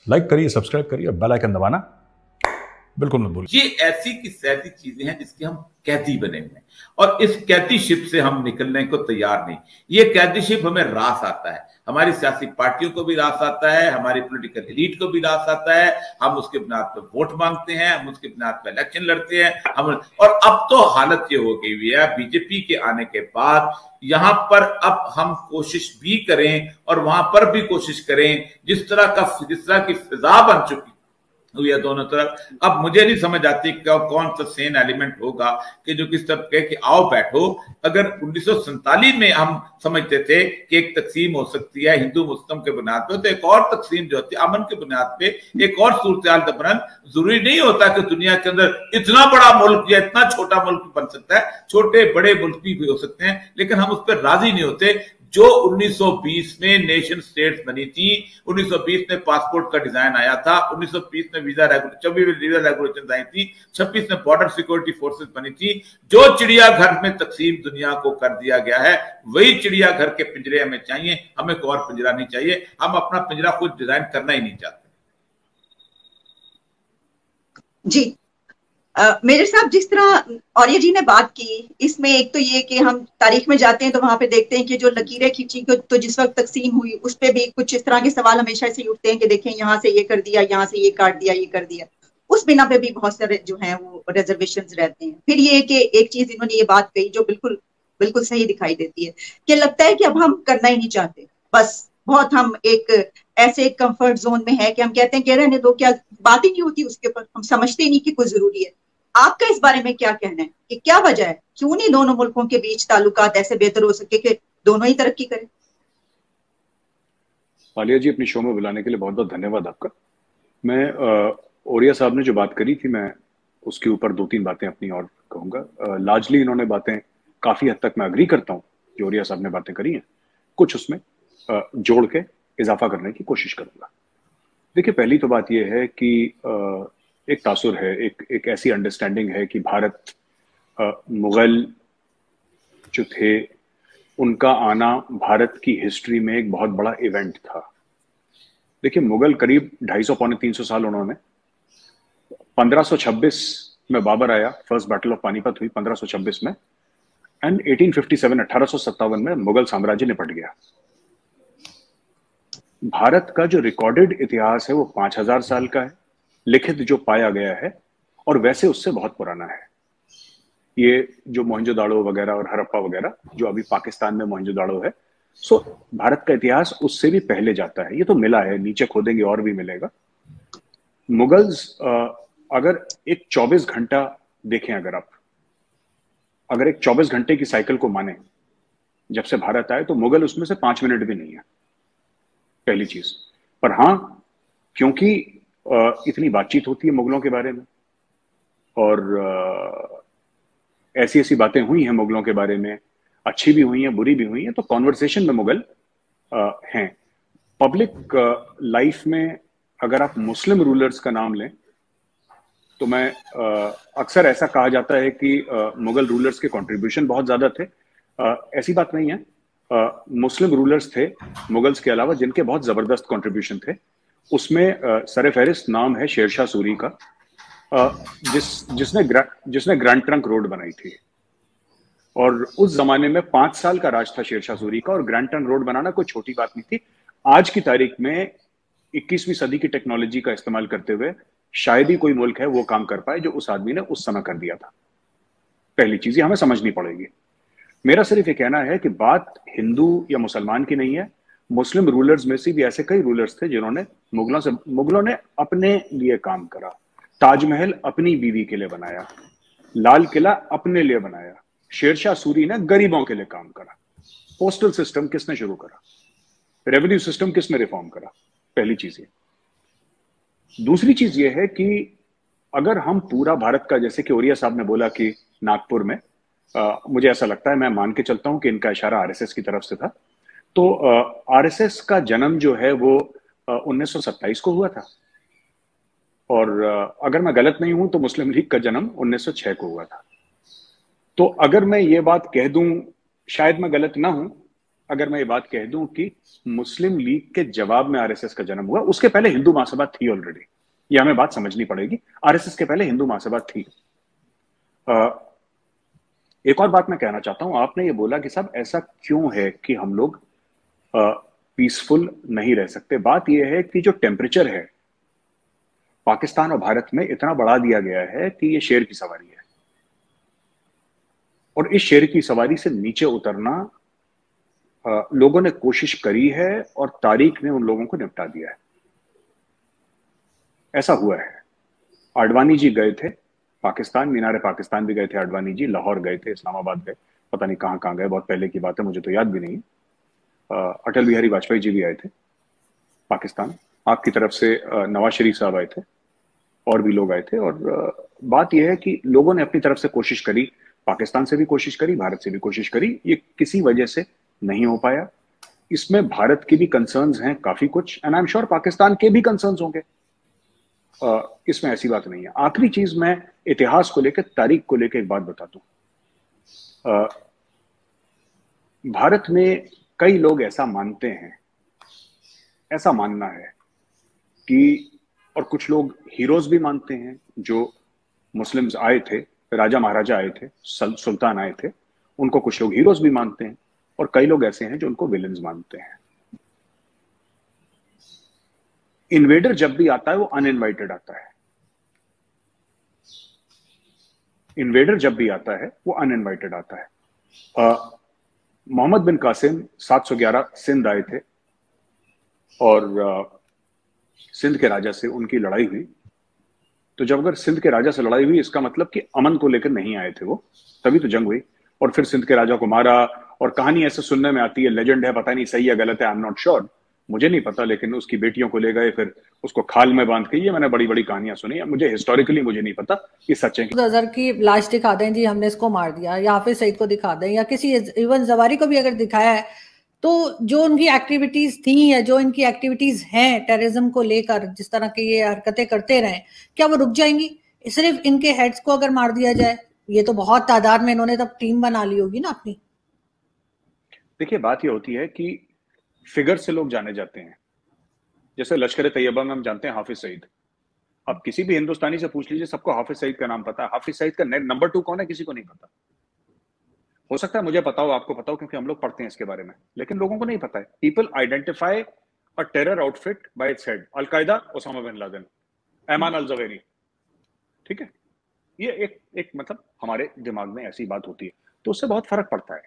Like करिए, subscribe करिए, bell icon दबाना बिल्कुल मत भूलिए। ये ऐसी की ऐसी चीजें हैं जिसके हम कैदी बने हुए हैं और इस कैदी शिप से हम निकलने को तैयार नहीं। ये कैदी शिप हमें रास आता है, हमारी सियासी पार्टियों को भी रास आता है, हमारी पॉलिटिकल एलीट को भी रास आता है। हम उसके बुनियाद पर वोट मांगते हैं, हम उसके बुनियाद पर इलेक्शन लड़ते हैं हम। और अब तो हालत ये हो गई हुई है बीजेपी के आने के बाद, यहां पर अब हम कोशिश भी करें और वहां पर भी कोशिश करें, जिस तरह की फिजा बन चुकी हुई है दोनों तरफ। अब मुझे नहीं समझ आती कौन सा सेन एलिमेंट होगा कि जो किस तरफ कहे कि आओ बैठो। अगर 1947 में हम समझते थे कि एक तकसीम हो सकती है हिंदू मुस्लिम के बुनियाद पे, तो एक और तकसीम जो होती है अमन के बुनियाद पे, एक और सूरत बनन। जरूरी नहीं होता कि दुनिया के अंदर इतना बड़ा मुल्क या इतना छोटा मुल्क बन सकता है, छोटे बड़े मुल्क भी हो सकते हैं, लेकिन हम उस पर राजी नहीं होते। जो 1920 में नेशन स्टेट्स बनी थी, 1920 में पासपोर्ट का डिजाइन आया था, 1920 में वीजा रेगुलेशन आई थी, 26 में बॉर्डर सिक्योरिटी फोर्सेस बनी थी। जो चिड़ियाघर में तकसीम दुनिया को कर दिया गया है, वही चिड़ियाघर के पिंजरे हमें चाहिए, हमें कोई और पिंजरा नहीं चाहिए। हम अपना पिंजरा खुद डिजाइन करना ही नहीं चाहते। जी मेजर साहब, जिस तरह और्य जी ने बात की, इसमें एक तो ये कि हम तारीख में जाते हैं तो वहां पे देखते हैं कि जो लकीरें खींची तो जिस वक्त तकसीम हुई उस पे भी कुछ इस तरह के सवाल हमेशा से उठते हैं कि देखें यहाँ से ये कर दिया, यहाँ से ये काट दिया, ये कर दिया। उस बिना पे भी बहुत सारे जो हैं वो रिजर्वेशन रहते हैं। फिर ये कि एक चीज इन्होंने ये बात कही जो बिल्कुल बिल्कुल सही दिखाई देती है कि लगता है कि अब हम करना ही नहीं चाहते, बस बहुत हम एक ऐसे कंफर्ट जोन में है कि हम कहते हैं कि रहने दो, क्या बात ही नहीं होती उसके ऊपर, हम समझते ही नहीं कि कुछ जरूरी है। आपका इस बारे में क्या कहना है कि क्या वजह है, क्यों नहीं दोनों मुल्कों के बीच ताल्लुकात ऐसे बेहतर हो सके कि दोनों ही तरक्की करें? आलिया जी, अपनी शो में बुलाने के लिए बहुत बहुत धन्यवाद आपका। मैं ओरिया साहब ने जो बात करी थी, मैं उसके ऊपर दो तीन बातें अपनी और कहूंगा। लार्जली इन्होंने बातें काफी हद तक मैं अग्री करता हूँ जो ओरिया साहब ने बातें करी हैं, कुछ उसमें जोड़ के इजाफा करने की कोशिश करूंगा। देखिए, पहली तो बात यह है कि एक तासुर है, एक ऐसी अंडरस्टैंडिंग है कि भारत, मुगल जो थे उनका आना भारत की हिस्ट्री में एक बहुत बड़ा इवेंट था। देखिए, मुगल करीब 250 पौने 300 साल उन्होंने, 1526 में बाबर आया, फर्स्ट बैटल ऑफ पानीपत हुई 1526 में, एंड 1857 में मुगल साम्राज्य निपट गया। भारत का जो रिकॉर्डेड इतिहास है वो 5000 साल का है, लिखित जो पाया गया है, और वैसे उससे बहुत पुराना है। ये जो मोहनजोदाड़ो वगैरह और हड़प्पा वगैरह जो अभी पाकिस्तान में मोहनजोदाड़ो है, सो भारत का इतिहास उससे भी पहले जाता है। ये तो मिला है, नीचे खोदेंगे और भी मिलेगा। मुगल्स अगर एक 24 घंटा देखें, अगर एक 24 घंटे की साइकिल को माने जब से भारत आए, तो मुगल उसमें से 5 मिनट भी नहीं है, पहली चीज। पर हाँ, क्योंकि इतनी बातचीत होती है मुगलों के बारे में और ऐसी ऐसी बातें हुई हैं मुगलों के बारे में, अच्छी भी हुई हैं, बुरी भी हुई हैं, तो कॉन्वर्सेशन में मुगल हैं। पब्लिक लाइफ में अगर आप मुस्लिम रूलर्स का नाम लें तो मैं अक्सर ऐसा कहा जाता है कि मुगल रूलर्स के कंट्रीब्यूशन बहुत ज्यादा थे। ऐसी बात नहीं है। मुस्लिम रूलर्स थे मुगल्स के अलावा जिनके बहुत जबरदस्त कंट्रीब्यूशन थे। उसमें सरफहरिस्त नाम है शेरशाह सूरी का, जिसने ग्रैंड ट्रंक रोड बनाई थी। और उस जमाने में 5 साल का राज था शेरशाह सूरी का, और ग्रैंड ट्रंक रोड बनाना कोई छोटी बात नहीं थी। आज की तारीख में 21वीं सदी की टेक्नोलॉजी का इस्तेमाल करते हुए शायद ही कोई मुल्क है वो काम कर पाए जो उस आदमी ने उस समय कर दिया था। पहली चीज हमें समझनी पड़ेगी। मेरा सिर्फ ये कहना है कि बात हिंदू या मुसलमान की नहीं है। मुस्लिम रूलर्स में से भी ऐसे कई रूलर्स थे जिन्होंने मुगलों ने अपने लिए काम करा। ताजमहल अपनी बीवी के लिए बनाया, लाल किला अपने लिए बनाया। शेरशाह सूरी ने गरीबों के लिए काम करा। पोस्टल सिस्टम किसने शुरू करा? रेवेन्यू सिस्टम किसने रिफॉर्म करा? पहली चीज ये। दूसरी चीज ये है कि अगर हम पूरा भारत का, जैसे कि ओरिया साहब ने बोला कि नागपुर में, मुझे ऐसा लगता है, मैं मान के चलता हूं कि इनका इशारा आरएसएस की तरफ से था। तो आरएसएस का जन्म जो है वो 1927 को हुआ था, और अगर मैं गलत नहीं हूं तो मुस्लिम लीग का जन्म 1906 को हुआ था। तो अगर मैं ये बात कह दूं, शायद मैं गलत ना हूं, अगर मैं ये बात कह दूं कि मुस्लिम लीग के जवाब में आरएसएस का जन्म हुआ, उसके पहले हिंदू महासभा थी ऑलरेडी, ये हमें बात समझनी पड़ेगी। आरएसएस के पहले हिंदू महासभा थी। एक और बात मैं कहना चाहता हूं, आपने ये बोला कि साहब ऐसा क्यों है कि हम लोग पीसफुल नहीं रह सकते। बात यह है कि जो टेम्परेचर है पाकिस्तान और भारत में इतना बढ़ा दिया गया है कि ये शेर की सवारी है, और इस शेर की सवारी से नीचे उतरना लोगों ने कोशिश करी है और तारीख ने उन लोगों को निपटा दिया है। ऐसा हुआ है। आडवाणी जी गए थे पाकिस्तान, मीनार पाकिस्तान भी गए थे आडवाणी जी, लाहौर गए थे, इस्लामाबाद गए, पता नहीं कहां कहां गए, बहुत पहले की बात है, मुझे तो याद भी नहीं। अटल बिहारी वाजपेयी जी भी आए थे पाकिस्तान, आपकी तरफ से नवाज शरीफ साहब आए थे, और भी लोग आए थे। और बात यह है कि लोगों ने अपनी तरफ से कोशिश करी, पाकिस्तान से भी कोशिश करी, भारत से भी कोशिश करी, ये किसी वजह से नहीं हो पाया। इसमें भारत की भी कंसर्न्स हैं काफी कुछ, and I am sure Pakistan के भी कंसर्न्स होंगे, इसमें ऐसी बात नहीं है। आखिरी चीज मैं इतिहास को लेकर, तारीख को लेकर एक बात बता दूं। भारत में कई लोग ऐसा मानते हैं, ऐसा मानना है कि, और कुछ लोग हीरोज भी मानते हैं, जो मुस्लिम्स आए थे, राजा महाराजा आए थे, सुल्तान आए थे, उनको कुछ लोग हीरोज भी मानते हैं, और कई लोग ऐसे हैं जो उनको विलेंस मानते हैं। इन्वेडर जब भी आता है वो अनइनवाइटेड आता है। इन्वेडर जब भी आता है वो अनइनवाइटेड आता है। मोहम्मद बिन कासिम 711 सिंध आए थे, और सिंध के राजा से उनकी लड़ाई हुई। तो जब अगर सिंध के राजा से लड़ाई हुई, इसका मतलब कि अमन को लेकर नहीं आए थे वो, तभी तो जंग हुई, और फिर सिंध के राजा को मारा। और कहानी ऐसे सुनने में आती है, लेजेंड है, पता नहीं सही है गलत है, आई एम नॉट श्योर, मुझे नहीं पता, लेकिन उसकी बेटियों को ले गए, फिर उसको खाल में बांध के, ये मैंने बड़ी बड़ी कहानियां सुनी है, मुझे हिस्टोरिकली मुझे नहीं पता कि सच है। अजहर की लाश दिखा दें जी, हमने इसको मार दिया, या हाफिज सईद को दिखा दें, या किसी इवन जवारी को भी अगर दिखाया है, तो जो उनकी एक्टिविटीज थी या जो इनकी एक्टिविटीज हैं टेररिज्म को लेकर, जिस तरह की ये हरकतें करते रहे, क्या वो रुक जाएंगी? सिर्फ इनके हेड्स को अगर मार दिया जाए, ये तो बहुत तादाद में इन्होंने तब टीम बना ली होगी ना अपनी। देखिए बात ये होती है कि फिगर से लोग जाने जाते हैं, जैसे लश्कर तैयबा में हम जानते हैं हाफिज सईद। अब किसी भी हिंदुस्तानी से पूछ लीजिए, सबको हाफिज सईद का नाम पता है। हाफिज सईद का नंबर 2 कौन है, किसी को नहीं पता। हो सकता है मुझे पता हो, आपको पता हो, क्योंकि हम लोग पढ़ते हैं इसके बारे में, लेकिन लोगों को नहीं पता है। People identify a terror outfit by its head. Al Qaeda Osama bin Laden, Ayman al Zawahiri, ठीक है, ये एक मतलब हमारे दिमाग में ऐसी बात होती है, तो उससे बहुत फर्क पड़ता है,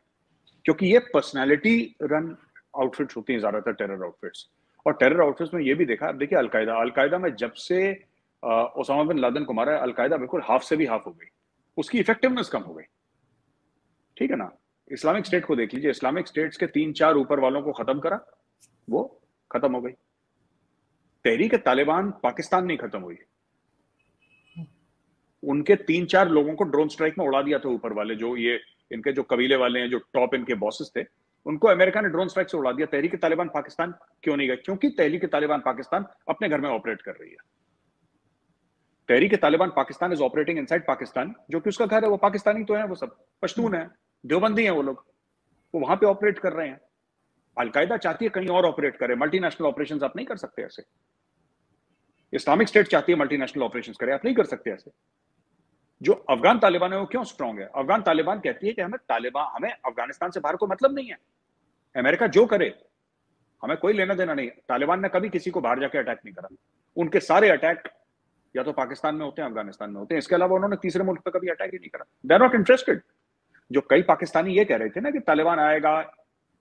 क्योंकि ये पर्सनैलिटी रन आउटफिट्स होती हैं ज्यादातर, टेरर आउटफिट्स। और टेरर आउटफिट्स में ये भी देखा, अब देखिए अलकायदा में जब से ओसामा बिन लादेन को मारा, अलकायदा बिल्कुल हाफ से भी हाफ हो गई, उसकी इफेक्टिवनेस कम हो गई, ठीक है ना। इस्लामिक स्टेट को देख लीजिए, इस्लामिक स्टेट्स के 3-4 ऊपर वालों को खत्म करा, वो खत्म हो गई। तहरीक तालिबान पाकिस्तान नहीं खत्म हुई, उनके 3-4 लोगों को ड्रोन स्ट्राइक में उड़ा दिया था ऊपर वाले, जो ये इनके जो कबीले वाले हैं, जो टॉप इनके बॉसेस थे, उनको अमेरिका ने ड्रोन स्ट्राइक से उड़ा दिया। तहरीक तालिबान पाकिस्तान क्यों नहीं गए? क्योंकि तहरीक तालिबान पाकिस्तान अपने घर में ऑपरेट कर रही है। Tehrik Taliban Pakistan is operating inside Pakistan, जो कि उसका घर है, वो पाकिस्तानी तो है, वो सब पश्तून है, देवबंदी है वो लोग, वो वहां पे ऑपरेट कर रहे हैं। अलकायदा चाहती है कहीं और ऑपरेट करे, मल्टीनेशनल ऑपरेशंस आप नहीं कर सकते ऐसे। इस्लामिक स्टेट चाहती है मल्टीनेशनल ऑपरेशंस करे, आप नहीं कर सकते ऐसे। जो अफगान तालिबान है वो क्यों स्ट्रांग है? अफगान तालिबान कहती है कि हमें अफगानिस्तान से बाहर कोई मतलब नहीं है, अमेरिका जो करे हमें कोई लेना देना नहीं। तालिबान ने कभी किसी को बाहर जाके अटैक नहीं करा, उनके सारे अटैक या तो पाकिस्तान में होते हैं, अफगानिस्तान में होते हैं, इसके अलावा उन्होंने तीसरे मुल्क पे कभी अटैक ही नहीं करा। They are not interested. जो कई पाकिस्तानी ये कह रहे थे ना कि तालिबान आएगा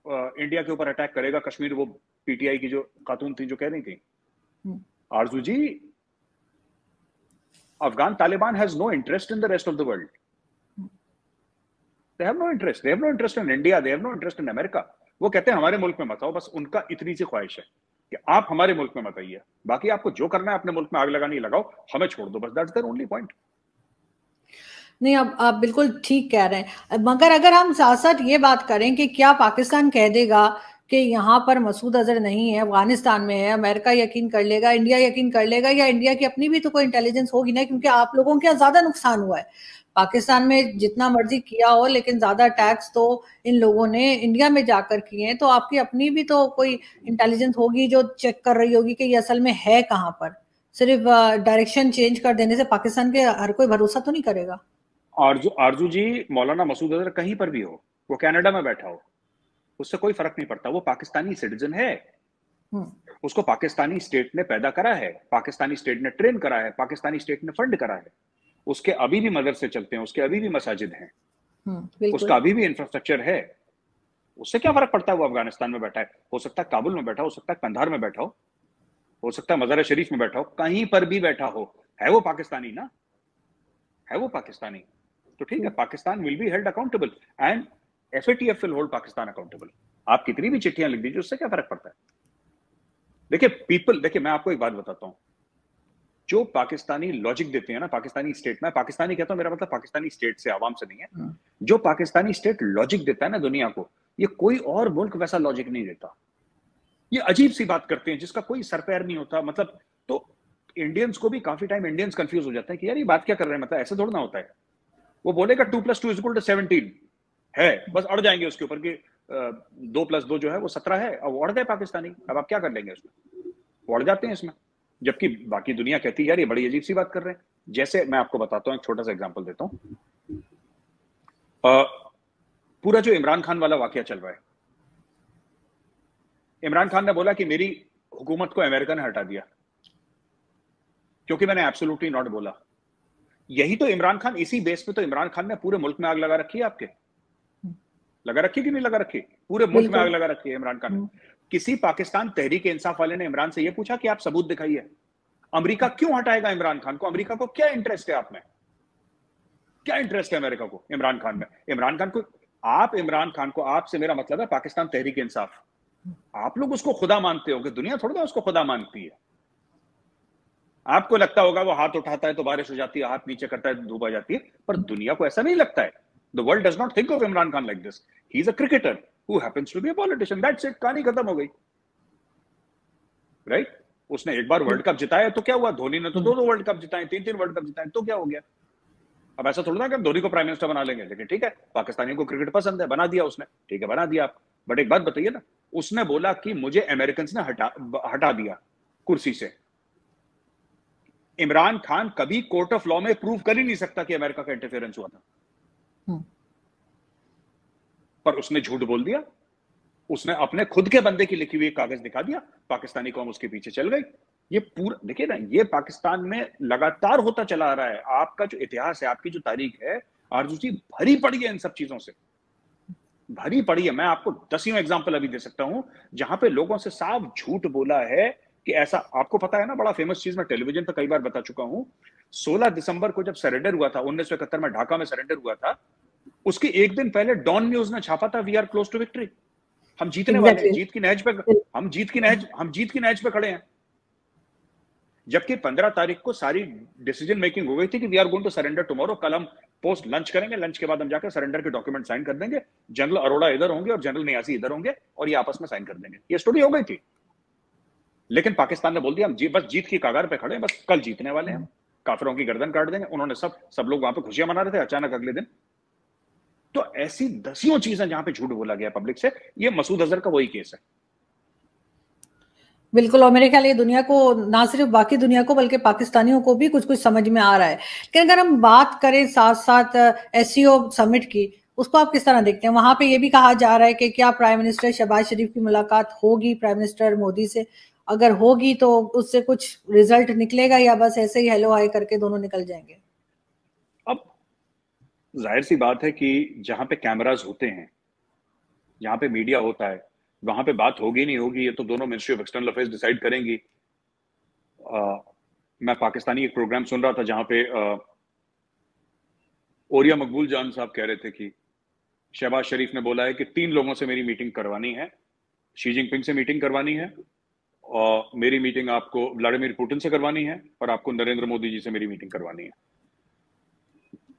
इंडिया के ऊपर अटैक करेगा, कश्मीर, वो पीटीआई की जो खातून थी जो कह रही थी, Arzoo ji, Afghan Taliban has no interest in the rest of the world. They have no interest, they have no interest in India, they have no interest in America. वो कहते हैं हमारे मुल्क में मत आओ, बस उनका इतनी सी ख्वाहिश है कि आप हमारे मुल्क में मत आइए, बाकी आपको जो करना है अपने मुल्क में आग लगानी लगाओ, हमें छोड़ दो, बस दैट्स देयर ओनली पॉइंट। नहीं, आप बिल्कुल ठीक कह रहे हैं, मगर अगर हम साथ साथ ये बात करें कि क्या पाकिस्तान कह देगा कि यहाँ पर मसूद अजहर नहीं है, अफगानिस्तान में है, अमेरिका यकीन कर लेगा, इंडिया यकीन कर लेगा, या इंडिया की अपनी भी तो कोई इंटेलिजेंस होगी ना, क्योंकि आप लोगों के यहाँ ज्यादा नुकसान हुआ है। पाकिस्तान में जितना मर्जी किया हो, लेकिन ज्यादा टैक्स तो इन लोगों ने इंडिया में जाकर किए हैं। तो आपकी अपनी भी तो कोई इंटेलिजेंस होगी जो चेक कर रही होगी कि ये असल में है कहाँ पर। सिर्फ डायरेक्शन चेंज कर देने से पाकिस्तान के हर कोई भरोसा तो नहीं करेगा। आरजू जी, मौलाना मसूद अजहर कहीं पर भी हो, वो कनाडा में बैठा हो, उससे कोई फर्क नहीं पड़ता। वो पाकिस्तानी सिटीजन है, उसको पाकिस्तानी स्टेट ने पैदा करा है, पाकिस्तानी स्टेट ने ट्रेन करा है, पाकिस्तानी स्टेट ने फंड करा है। उसके अभी भी मदरसे चलते हैं, उसके अभी भी मसाजिद हैं, उसका अभी भी इंफ्रास्ट्रक्चर है। उससे क्या फर्क पड़ता है वो अफगानिस्तान में बैठा है? हो सकता है काबुल में बैठा हो सकता है कंधार में बैठा हो सकता है मज़ार शरीफ में बैठा हो, कहीं पर भी बैठा हो, है वो पाकिस्तानी ना, है वो पाकिस्तानी। तो ठीक है, Pakistan will be held accountable and FATF will hold Pakistan accountable. आप कितनी भी चिट्ठियां लिख दीजिए, उससे क्या फर्क पड़ता है? देखिए मैं आपको एक बात बताता हूं, जो पाकिस्तानी लॉजिक देते हैं ना पाकिस्तानी स्टेट में, पाकिस्तानी कहता हूं, मेरा मतलब पाकिस्तानी स्टेट से, आवाम से नहीं है, जो पाकिस्तानी स्टेट लॉजिक देता है ना दुनिया को, ये कोई और मुल्क वैसा लॉजिक नहीं देता। ये अजीब सी बात करते हैं जिसका कोई सर पैर नहीं होता। मतलब तो इंडियंस को भी काफी टाइम इंडियंस कंफ्यूज हो जाते हैं कि यार ये बात क्या कर रहे हैं, मतलब ऐसे थोड़ा ना होता है। वो बोलेगा 2 + 2 = 17 है, बस अड़ जाएंगे उसके ऊपर कि 2 + 2 जो है वो 17 है। अब अड़ गए पाकिस्तानी, अब आप क्या कर लेंगे उसमें? अड़ जाते हैं इसमें, जबकि बाकी दुनिया कहती है यार ये बड़ी अजीब सी बात कर रहे हैं। जैसे मैं आपको बताता हूं, एक छोटा सा एग्जांपल देता हूं। पूरा जो इमरान खान वाला वाकया चल रहा है, इमरान खान ने बोला कि मेरी हुकूमत को अमेरिका ने हटा दिया क्योंकि मैंने एब्सोल्युटली नॉट बोला। यही तो इमरान खान, इसी बेस पे तो इमरान खान ने पूरे मुल्क में आग लगा रखी है। आपके लगा रखी कि नहीं लगा रखी? पूरे मुल्क में आग लगा रखी है इमरान खान ने। किसी पाकिस्तान तहरीक इंसाफ वाले ने इमरान से यह पूछा कि आप सबूत दिखाइए। अमेरिका क्यों हटाएगा इमरान खान को? अमेरिका को क्या इंटरेस्ट है आप में? क्या इंटरेस्ट है अमेरिका को इमरान खान में? इमरान खान को, आपसे मेरा मतलब है पाकिस्तान तहरीक इंसाफ। आप लोग उसको खुदा मानते हो कि दुनिया थोड़ा ना उसको खुदा मानती है। आपको लगता होगा वो हाथ उठाता है तो बारिश हो जाती है, हाथ नीचे करता है तो धूप आ जाती है, पर दुनिया को ऐसा नहीं लगता है। The world does not think of Imran Khan like this. He is a cricketer who happens to be a politician. That's it. कहानी खत्म हो गई, राइट? उसने एक बार वर्ल्ड कप जिताया तो क्या हुआ? धोनी ने तो 2 वर्ल्ड कप जिताए, 3 वर्ल्ड कप जिताए, तो क्या हो गया? अब ऐसा थोड़ा ना कि हम धोनी को प्राइम मिनिस्टर बना लेंगे। लेकिन ठीक है, पाकिस्तानियों को क्रिकेट पसंद है, बना दिया उसने, ठीक है बना दिया आप। बट एक बात बताइए ना, उसने बोला कि मुझे अमेरिकन ने हटा दिया कुर्सी से। इमरान खान कभी कोर्ट ऑफ लॉ में प्रूव कर ही नहीं सकता कि अमेरिका का इंटरफेरेंस हुआ था, पर उसने झूठ बोल दिया। उसने अपने खुद के बंदे की लिखी हुई कागज दिखा दिया, पाकिस्तानी कौम उसके पीछे चल गई। ये पूरा देखिए ना, ये पाकिस्तान में लगातार होता चला आ रहा है। आपका जो इतिहास है, आपकी जो तारीख है आरजू जी, भरी पड़ी है इन सब चीजों से, भरी पड़ी है। मैं आपको 10 एग्जाम्पल अभी दे सकता हूं जहां पे लोगों से साफ झूठ बोला है कि ऐसा। आपको पता है ना, बड़ा फेमस चीज मैं टेलीविजन पे कई बार बता चुका हूं, 16 दिसंबर को जब सरेंडर हुआ था, 1971 में ढाका में सरेंडर हुआ था, उसके एक दिन पहले डॉन न्यूज ने छापा था, we are close to victory, हम जीतने वाले हैं, जीत की नहज पे, हम जीत की नहज पे खड़े हैं। जबकि 15 तारीख को सारी डिसीजन मेकिंग हो गई थी कि we are going to surrender tomorrow, कल हम पोस्ट लंच करेंगे, लंच के बाद हम जाकर सरेंडर के डॉक्यूमेंट साइन कर देंगे, जनरल अरोड़ा इधर होंगे और जनरल नियासी इधर होंगे और ये आपस में साइन कर देंगे। ये स्टोरी हो गई थी। लेकिन पाकिस्तान ने बोल दिया हम बस जीत की कगार पे खड़े हैं, बस कल जीतने वाले हैं, काफिरों की गर्दन काट देंगे। उन्होंने सब लोग वहां पे खुशियां मना रहे थे, अचानक अगले दिन। तो ऐसी दसियों चीजें जहां पे झूठ बोला गया पब्लिक से, ये मसूद अजहर का वही केस है। बिल्कुल, और मेरे ख्याल ये दुनिया को, ना सिर्फ बाकी दुनिया को बल्कि पाकिस्तानियों को भी कुछ कुछ समझ में आ रहा है। लेकिन अगर हम बात करें साथ साथ SCO समिट की, उसको आप किस तरह देखते हैं? वहां पे ये भी कहा जा रहा है कि क्या प्राइम मिनिस्टर शहबाज शरीफ की मुलाकात होगी प्राइम मिनिस्टर मोदी से? अगर होगी तो उससे कुछ रिजल्ट निकलेगा या बस ऐसे ही हेलो हाय करके दोनों निकल जाएंगे? अब जाहिर सी बात है कि जहां पे कैमरास होते हैं, जहां पे मीडिया होता है, वहां पे बात होगी नहीं होगी ये तो दोनों ministry of external affairs decide करेंगी। मैं पाकिस्तानी एक प्रोग्राम सुन रहा था जहां पे ओरिया मकबूल जान साहब कह रहे थे कि शहबाज शरीफ ने बोला है कि 3 लोगों से मेरी मीटिंग करवानी है, शी जिनपिंग से मीटिंग करवानी है, और मेरी मीटिंग आपको व्लादिमीर पुतिन से करवानी है, और आपको नरेंद्र मोदी जी से मेरी मीटिंग करवानी है।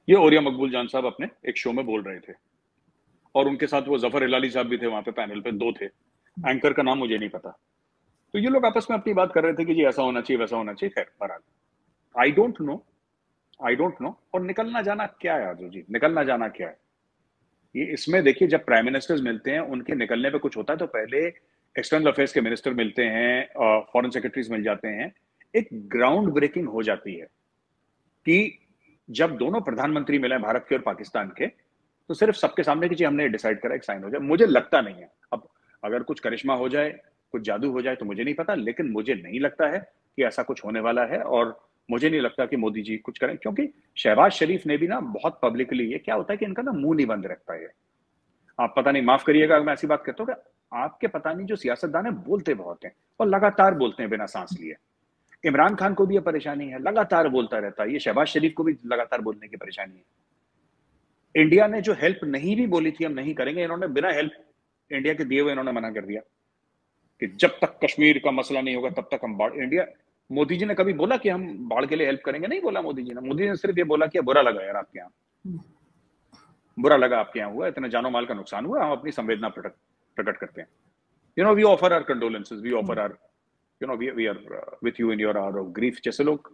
ये ओरिया मकबूल जान साहब अपने एक शो में बोल रहे थे, और उनके साथ वो जफर हिलाली साहब भी थे वहां पे, पैनल पे 2 थे। एंकर का नाम मुझे नहीं पता। तो ये लोग आपस में अपनी बात कर रहे थे कि जी ऐसा होना चाहिए, वैसा होना चाहिए। खैर बहरहाल, I don't know I don't know. और निकलना जाना क्या है आजू जी, निकलना जाना क्या है ये? इसमें देखिए, जब प्राइम मिनिस्टर्स मिलते हैं उनके निकलने पे कुछ होता है तो पहले एक्सटर्नल अफेयर्स के मिनिस्टर मिलते हैं, फॉरेन सेक्रेटरीज मिल जाते हैं, एक ग्राउंड ब्रेकिंग हो जाती है कि जब दोनों प्रधानमंत्री मिले भारत के और पाकिस्तान के, तो सिर्फ सबके सामने की चीज हमने डिसाइड करा, एक साइन हो जाए। मुझे लगता नहीं है, अब अगर कुछ करिश्मा हो जाए, कुछ जादू हो जाए तो मुझे नहीं पता, लेकिन मुझे नहीं लगता है कि ऐसा कुछ होने वाला है। और मुझे नहीं लगता कि मोदी जी कुछ करें, क्योंकि शहबाज शरीफ ने भी ना बहुत पब्लिकली, ये क्या होता है कि इनका ना मुंह नहीं बंद रखता है। आप पता नहीं, माफ करिएगा अगर मैं ऐसी बात कहता हूँ कि आपके पता नहीं जो सियासतदान है बोलते बहुत हैं और लगातार बोलते हैं बिना सांस लिए। इमरान खान को भी ये परेशानी है, लगातार बोलता रहता है। ये शहबाज शरीफ को भी लगातार बोलने की परेशानी है। इंडिया ने जो हेल्प नहीं भी बोली थी हम नहीं करेंगे, इन्होंने बिना हेल्प इंडिया के दिए हुए इन्होंने मना कर दिया कि जब तक कश्मीर का मसला नहीं होगा तब तक हम बाढ़। इंडिया, मोदी जी ने कभी बोला कि हम बाढ़ के लिए हेल्प करेंगे? नहीं बोला मोदी जी ने। मोदी ने सिर्फ ये बोला कि बुरा लगा यार आपके यहाँ, बुरा लगा आपके यहाँ हुआ, इतना जानो माल का नुकसान हुआ, हम अपनी संवेदना प्रकट करते हैं। You know, we offer our condolences, we offer our, you know, we are with you in your hour of grief, जैसे लोग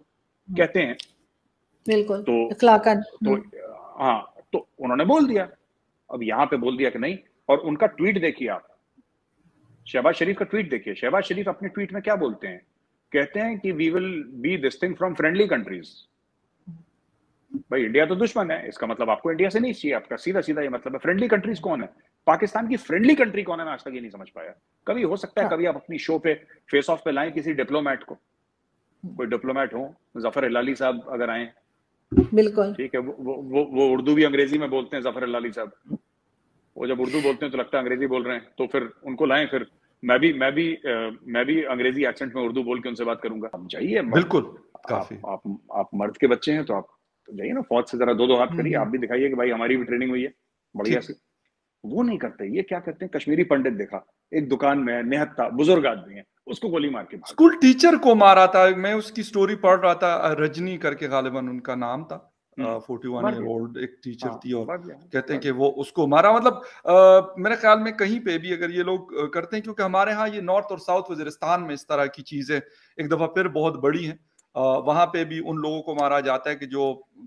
कहते हैं। बिल्कुल, तो इखलाकन। तो हाँ, तो उन्होंने बोल दिया, अब यहाँ पे बोल दिया कि नहीं। और उनका ट्वीट देखिए आप, शहबाज शरीफ का ट्वीट देखिए। शहबाज शरीफ अपने ट्वीट में क्या बोलते हैं? कहते हैं कि we will be this thing from friendly countries. भाई इंडिया तो दुश्मन है, इसका मतलब आपको इंडिया से नहीं चाहिए, आपका सीधा सीधा ये मतलब है। फ्रेंडली कंट्रीज कौन है? पाकिस्तान की फ्रेंडली कंट्री कौन है? मैं आज तक ये नहीं समझ पाया। कभी हो सकता है कभी आप अपनी शो पे फेस ऑफ पे लाएं किसी डिप्लोमेट को, कोई डिप्लोमेट हो, जफर हिलाली साहब अगर आए, बिल्कुल ठीक है, वो उर्दू भी अंग्रेजी में बोलते हैं जफर हिलाली साहब। वो जब उर्दू बोलते हैं तो लगता है अंग्रेजी बोल रहे हैं, तो फिर उनको लाएं। फिर मैं भी अंग्रेजी एक्सेंट में उर्दू बोल के उनसे बात करूंगा। आप जाइए, बिल्कुल, काफी आप मर्द के बच्चे हैं तो आप जाइए ना, फौज से जरा दो हाथ करिए, आप भी दिखाइए कि भाई हमारी भी ट्रेनिंग हुई है बढ़िया से। वो नहीं करते। ये क्या करते हैं? कश्मीरी पंडित देखा एक दुकान में, निहत्ता बुजुर्ग आदमी है, उसको गोली मार के स्कूल टीचर को मारा था। मैं उसकी स्टोरी पढ़ रहा था, रजनी करके गालिबन उनका नाम था। 41 ईयर ओल्ड एक टीचर थी, और कहते हैं कि वो उसको मारा। मतलब मेरे ख्याल में कहीं पे भी अगर ये लोग करते हैं, क्योंकि हमारे यहाँ ये नॉर्थ और साउथ वजीरिस्तान में इस तरह की चीजें एक दफा फिर बहुत बड़ी हैं। वहां पे भी उन लोगों को मारा जाता है कि जो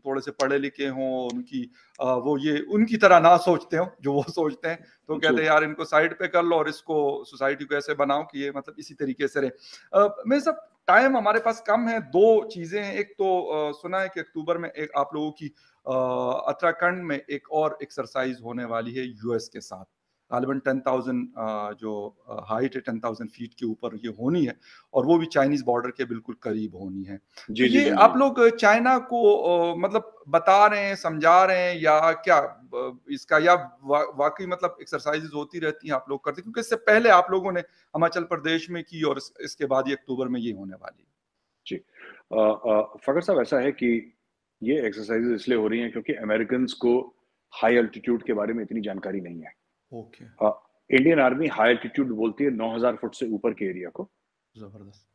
थोड़े से पढ़े लिखे हों, उनकी वो ये उनकी तरह ना सोचते हो जो वो सोचते हैं, तो कहते हैं यार इनको साइड पे कर लो और इसको सोसाइटी को ऐसे बनाओ कि ये मतलब इसी तरीके से रहे। मेरे सब टाइम हमारे पास कम है। दो चीजें हैं, एक तो सुना है कि अक्टूबर में एक आप लोगों की उत्तराखंड में एक और एक्सरसाइज होने वाली है यूएस के साथ। गालिबन 10,000 जो हाइट है 10,000 फीट के ऊपर ये होनी है, और वो भी चाइनीज बॉर्डर के बिल्कुल करीब होनी है। जी, तो ये आप लोग चाइना को मतलब बता रहे हैं, समझा रहे हैं, या क्या इसका, या वाकई मतलब एक्सरसाइजेज होती रहती हैं आप लोग करते? क्योंकि इससे पहले आप लोगों ने हिमाचल प्रदेश में की, और इसके बाद ये अक्टूबर में ये होने वाली है। जी, फकर साहब, ऐसा है कि ये एक्सरसाइजेज इसलिए हो रही हैं क्योंकि अमेरिकन को हाई एल्टीट्यूड के बारे में इतनी जानकारी नहीं है। Okay. Indian army high altitude बोलती है 9,000 फुट से ऊपर के एरिया को जबरदस्त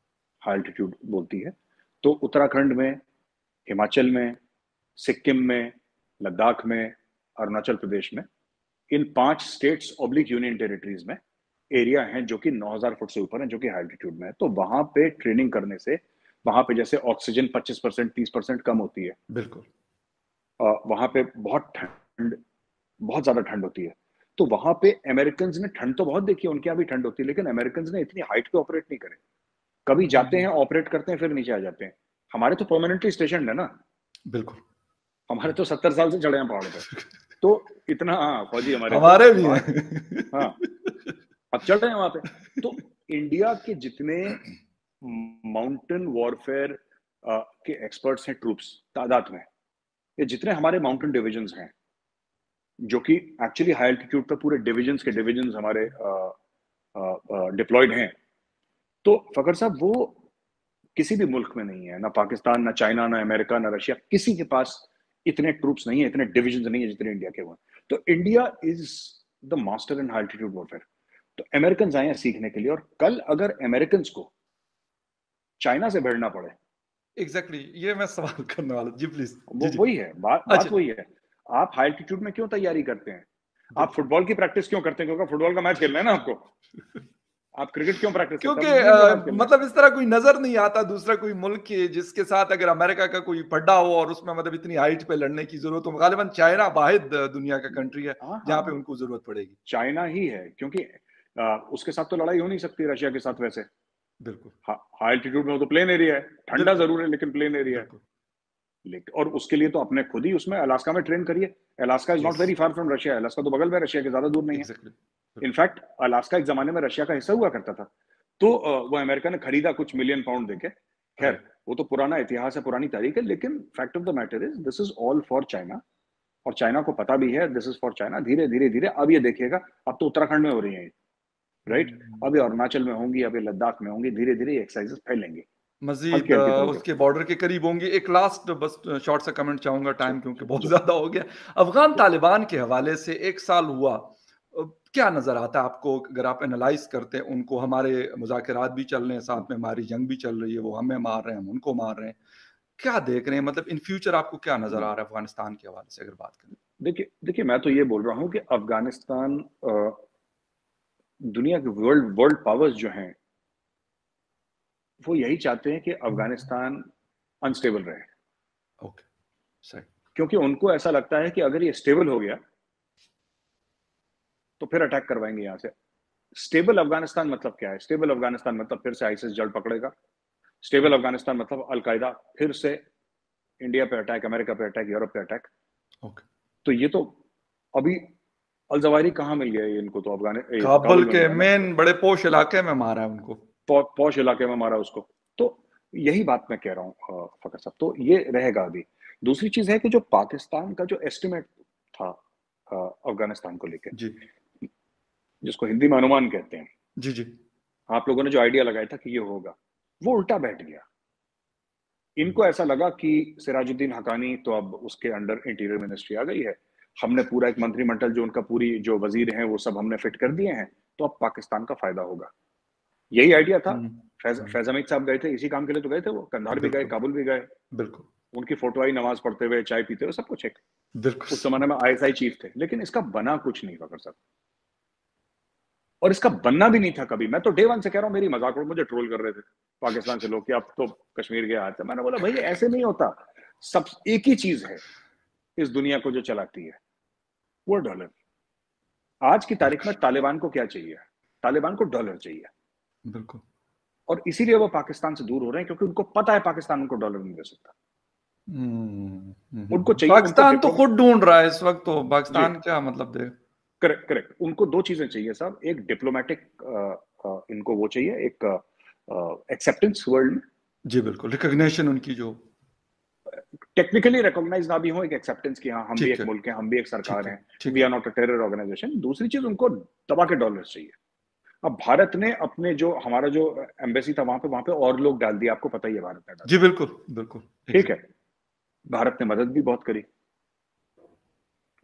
हाई एल्टीट्यूड बोलती है। तो उत्तराखंड में, हिमाचल में, सिक्किम में, लद्दाख में, अरुणाचल प्रदेश में, इन 5 स्टेट्स ऑब्लिक यूनियन टेरिटरीज में एरिया हैं जो कि 9,000 फुट से ऊपर हैं, जो कि हाई एल्टीट्यूड में है। तो वहां पे ट्रेनिंग करने से, वहां पे जैसे ऑक्सीजन 25% 30% कम होती है, बिल्कुल, वहां पे बहुत ज्यादा ठंड होती है। तो वहां पे अमेरिकन ने ठंड तो बहुत देखी है, उनके यहाँ भी ठंड होती है, लेकिन अमेरिकन ने इतनी हाइट पे ऑपरेट नहीं करे। कभी जाते हैं, ऑपरेट करते हैं, फिर नीचे आ जाते हैं। हमारे तो परमानेंटली स्टेशन है ना। बिल्कुल, हमारे तो 70 साल से चढ़े हैं पहाड़ पे, तो इतना, हाँ फौजी हमारे भी हैं। हाँ, अब चल रहे हैं वहां पे। तो इंडिया के जितने माउंटेन वॉरफेयर के एक्सपर्ट्स हैं, ट्रूप्स तादाद में, ये जितने हमारे माउंटेन डिविजन्स हैं, जो कि एक्चुअली हाई एल्टीट्यूड पे पूरे डिविजन्स के डिविजन्स हमारे डिप्लॉयड हैं। तो फकर साहब, वो किसी भी मुल्क में नहीं है, ना पाकिस्तान, ना चाइना, ना अमेरिका, ना रशिया, किसी के पास इतने ट्रूप्स नहीं है, इतने डिविजन्स नहीं है जितने इंडिया के हुए। तो India is the master in high altitude warfare. तो अमेरिकन आए हैं सीखने के लिए, और कल अगर अमेरिकन को चाइना से भिड़ना पड़े, एग्जैक्टली ये मैं सवाल करने वाला। जी प्लीज। वही है बात वही है। आप हाई एल्टीट्यूड में क्यों तैयारी करते हैं? आप फुटबॉल की प्रैक्टिस क्यों करते हैं? क्योंकि फुटबॉल का मैच खेलना है ना आपको। आप क्रिकेट क्यों प्रैक्टिस करते हैं? क्योंकि मतलब इस तरह कोई नजर नहीं आता दूसरा कोई मुल्क है जिसके साथ अगर अमेरिका का कोई पड्डा हो और उसमें मतलब इतनी हाइट पे लड़ने की जरूरत हो। गालिबन चाइना वाहिद दुनिया का कंट्री है जहां पे उनको जरूरत पड़ेगी। चाइना ही है, क्योंकि उसके साथ तो लड़ाई हो नहीं सकती रशिया के साथ वैसे। बिल्कुल, हाई एल्टीट्यूड में तो प्लेन एरिया है, ठंडा जरूर है लेकिन प्लेन एरिया है। लेकिन और उसके लिए तो अपने खुद ही उसमें अलास्का में ट्रेन करिए। Alaska is not very far from Russia. Alaska तो बगल में रशिया के, ज्यादा दूर नहीं है। इनफैक्ट अलास्का एक जमाने में रशिया का हिस्सा हुआ करता था, तो वो अमेरिका ने खरीदा कुछ मिलियन पाउंड देके। खैर वो तो पुराना इतिहास है, पुरानी तारीख है, लेकिन fact of the matter is this is all for China, और चाइना को पता भी है दिस इज फॉर चाइना। धीरे धीरे धीरे अब ये देखिएगा, अब तो उत्तराखंड में हो रही है राइट, अब ये अरुणाचल में होंगी, अब ये लद्दाख में होंगी, धीरे धीरे एक्सरसाइजेस फैलेंगे, मजीद उसके बॉर्डर के करीब होंगे। एक लास्ट बस शॉर्ट सा कमेंट चाहूंगा, टाइम क्योंकि बहुत ज्यादा हो गया। अफगान तालिबान के हवाले से 1 साल हुआ, क्या नजर आता है आपको अगर आप एनालाइज करते हैं उनको? हमारे मुज़ाकरात भी चल रहे हैं, साथ में हमारी जंग भी चल रही है, वो हमें मार रहे हैं, हम उनको मार रहे हैं, क्या देख रहे हैं? मतलब इन फ्यूचर आपको क्या नजर आ रहा है अफगानिस्तान के हवाले से अगर बात करें? देखिए मैं तो ये बोल रहा हूँ कि अफगानिस्तान, दुनिया के वर्ल्ड पावर्स जो हैं वो यही चाहते हैं कि अफगानिस्तान अनस्टेबल रहे। ओके, सही। क्योंकि उनको ऐसा लगता है कि अगर ये स्टेबल हो गया तो फिर अटैक करवाएंगे यहां से। स्टेबल अफगानिस्तान मतलब क्या है? स्टेबल अफगानिस्तान मतलब फिर से आईसिस जड़ पकड़ेगा। स्टेबल अफगानिस्तान मतलब अलकायदा फिर से इंडिया पे अटैक, अमेरिका पे अटैक, यूरोप पे अटैक। ओके, तो ये तो अभी अलजवारी कहाँ मिल गया इनको? तो काबुल के मेन बड़े पोश इलाके में मारा है उनको, पौष इलाके में मारा उसको। तो यही बात मैं कह रहा हूँ फकर साहब, तो ये रहेगा अभी। दूसरी चीज है कि जो पाकिस्तान का जो एस्टिमेट था अफगानिस्तान को लेकर, जिसको हिंदी में अनुमान कहते हैं, जी जी, आप लोगों ने जो आइडिया लगाया था कि ये होगा, वो उल्टा बैठ गया। इनको ऐसा लगा कि सिराजुद्दीन हकानी तो अब उसके अंडर इंटीरियर मिनिस्ट्री आ गई है, हमने पूरा एक मंत्रिमंडल जो उनका पूरी जो वजीर हैं वो सब हमने फिट कर दिए हैं, तो अब पाकिस्तान का फायदा होगा। यही आइडिया था। फैज हमीद साहब गए थे इसी काम के लिए, तो गए थे वो, कंधार भी गए, काबुल भी गए। बिल्कुल, उनकी फोटो आई नमाज पढ़ते हुए, चाय पीते हुए, सब कुछ एक। बिल्कुल, उस जमाने में आईएसआई चीफ थे, लेकिन इसका बना कुछ नहीं फकर साहब, और इसका बनना भी नहीं था कभी। मैं तो डे वन से कह रहा हूँ, मेरी मजाक उड़, मुझे ट्रोल कर रहे थे पाकिस्तान से लोग कि अब तो कश्मीर गया हाथ से। मैंने बोला भाई ऐसे नहीं होता, सब एक ही चीज है इस दुनिया को जो चलाती है, वो डॉलर। आज की तारीख में तालिबान को क्या चाहिए? तालिबान को डॉलर चाहिए। बिल्कुल, और इसीलिए वो पाकिस्तान से दूर हो रहे हैं, क्योंकि उनको पता है पाकिस्तान उनको डॉलर नहीं दे सकता। उनको चाहिए, पाकिस्तान तो खुद ढूंढ रहा है इस वक्त, तो पाकिस्तान क्या मतलब दे? करेक्ट करेक्ट, उनको दो चीजें चाहिए साहब, एक डिप्लोमेटिक, इनको वो चाहिए, एक एक्सेप्टेंस वर्ल्ड में। जी बिल्कुल, रिकॉग्निशन उनकी, जो टेक्निकली रिकॉग्नाइज ना भी हो, एक एक्सेप्टेंस की हाँ हम भी एक मुल्क हैं, हम भी एक सरकार हैं, we are not a terror organisation. दूसरी चीज उनको दबा के डॉलर चाहिए। अब भारत ने अपने जो हमारा जो एम्बेसी था वहां पे और लोग डाल दिए, आपको पता ही है भारत ने डाल। जी बिल्कुल बिल्कुल, ठीक है, भारत ने मदद भी बहुत करी,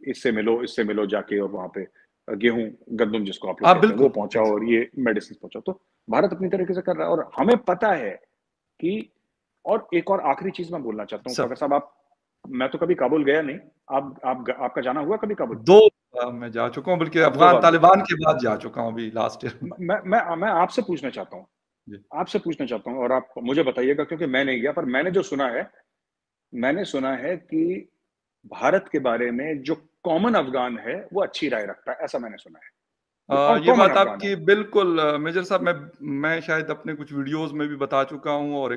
इससे मिलो जाके, और वहां पे गेहूं गंदम जिसको आप लोग कहते हैं वो पहुंचाओ, और ये मेडिसिन पहुंचाओ। तो भारत अपनी तरीके से कर रहा है, और हमें पता है कि। और एक और आखिरी चीज मैं बोलना चाहता हूँ, अगर साहब आप, मैं तो कभी काबुल गया नहीं, आपका जाना हुआ कभी काबुल? 2 मैं जा चुका हूँ, बल्कि अफगान तालिबान के बाद जा चुका हूँ अभी लास्ट ईयर। मैं आपसे पूछना चाहता हूँ, और आप मुझे बताइएगा, क्योंकि मैं नहीं गया, पर मैंने जो सुना है, मैंने सुना है कि भारत के बारे में जो कॉमन अफगान है वो अच्छी राय रखता है, ऐसा मैंने सुना है। ये बात आपकी बिल्कुल मेजर साहब, मैं शायद अपने कुछ वीडियोस में भी बता चुका हूँ, और